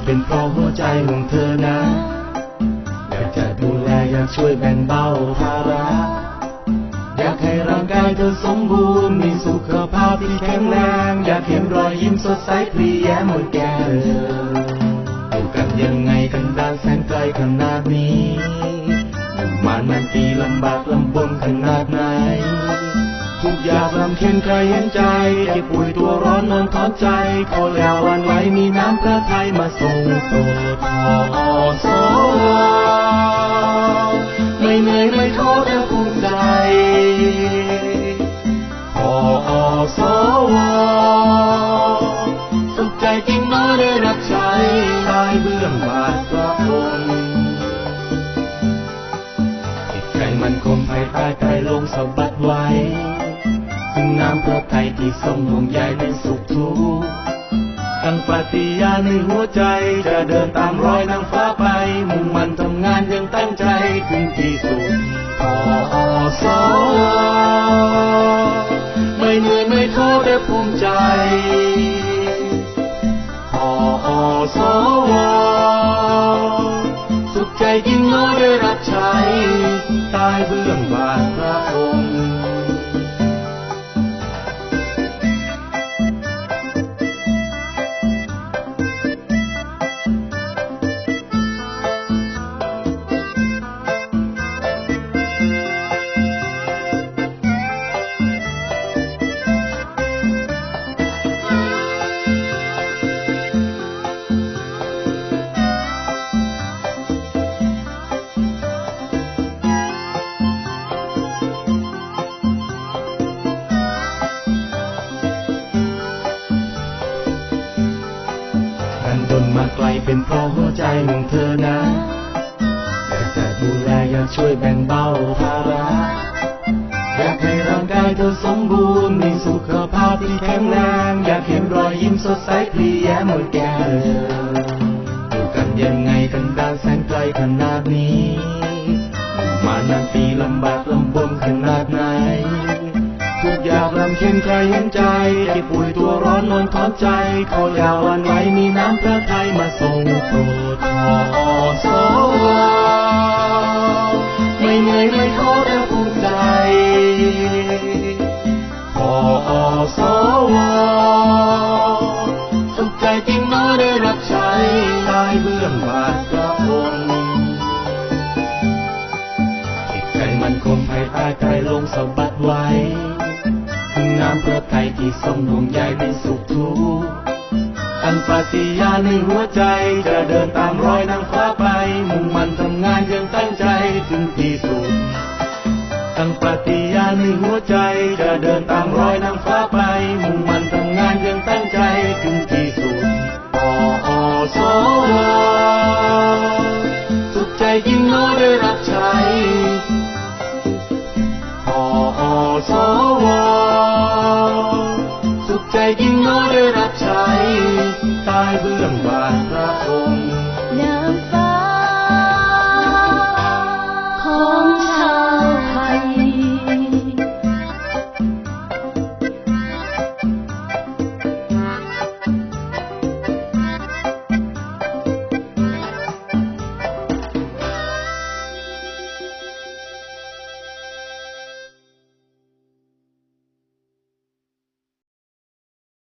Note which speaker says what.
Speaker 1: เป็นเพราะหัวใจของเธอนะอยากจะดูแลอยากช่วยแบ่งเบาภาระอยากให้ร่างกายเธอสมบูรณ์มีสุขภาพที่แข็งแรงอยากเห็นรอยยิ้มสดใสพลีแย้มบนแก้มเธออยู่กันยังไงกันดานแสนไกลขนาดนี้มันปีลำบากลำบนขนาดไหนทุกอย่างลำเค็ญใครเห็นใจเจ็บป่วยตัวร้อนนอนท้อใจขอแล้ววันไว้มีน้ำพระทัยมาส่งโปรดทอสไม่เหนื่อยไม่ท้อและภูมิใจพอสสุขใจจริงน้อยได้รับใช้ตายเบื้องบาทพระองค์จิตใจมันคงภายใต้ใจลงสะบัดไว้ถึงน้ำพระทัยที่ทรงห่วงใยในสุขทุกข์ตั้งปฏิญาณในหัวใจจะเดินตามรอยนางฟ้าไปมุ่งมั่นทำงานยังตั้งใจถึงที่สุดพอไม่เหนื่อยไม่ท้อได้ภูมิใจพอสุขใจยิ่งน้อยได้รับใช้ใต้เบื้องบาทพระองค์ดนมาไกลเป็นเพราะหัวใจของเธอนะอยากจะดูแลอยากช่วยแบ่งเบาภาระอยากให้ร่างกายเธอสมบูรณ์มีสุขภาพที่แข็งแรงอยากเห็นรอยยิ้มสดใสพลีแย้มบนแก้มเธออยู่กันยังไงกันดานแสนไกลขนาดนี้มานานปีลำบากลำบนขนาดไหนทุกอย่างลำเค็ญใครเห็นใจเจ็บป่วยตัวร้อนนอนท้อใจขอแล้ววันไว้มีน้ำพระทัยมาส่งโปรดทอสไม่เหนื่อยไม่ท้อและภูมิใจพอสุขใจจริงน้อยได้รับใช้ใต้เบื้องบาทพระองค์จิตใจมันคงภายใต้ใจลงสะบัดไว้น้ำพระทัยที่ทรงห่วงใยในสุขทุกข์ตั้งปฏิญาณในหัวใจจะเดินตามรอยนางฟ้าไปมุ่งมั่นทำงานยังตั้งใจถึงที่สุดตั้งปฏิญาณในหัวใจจะเดินตามรอยนางฟ้าไปมุ่งมั่นทำงานยังตั้งใจถึงที่สุดพอสุขใจยิ่งน้อยได้รับใช้พอ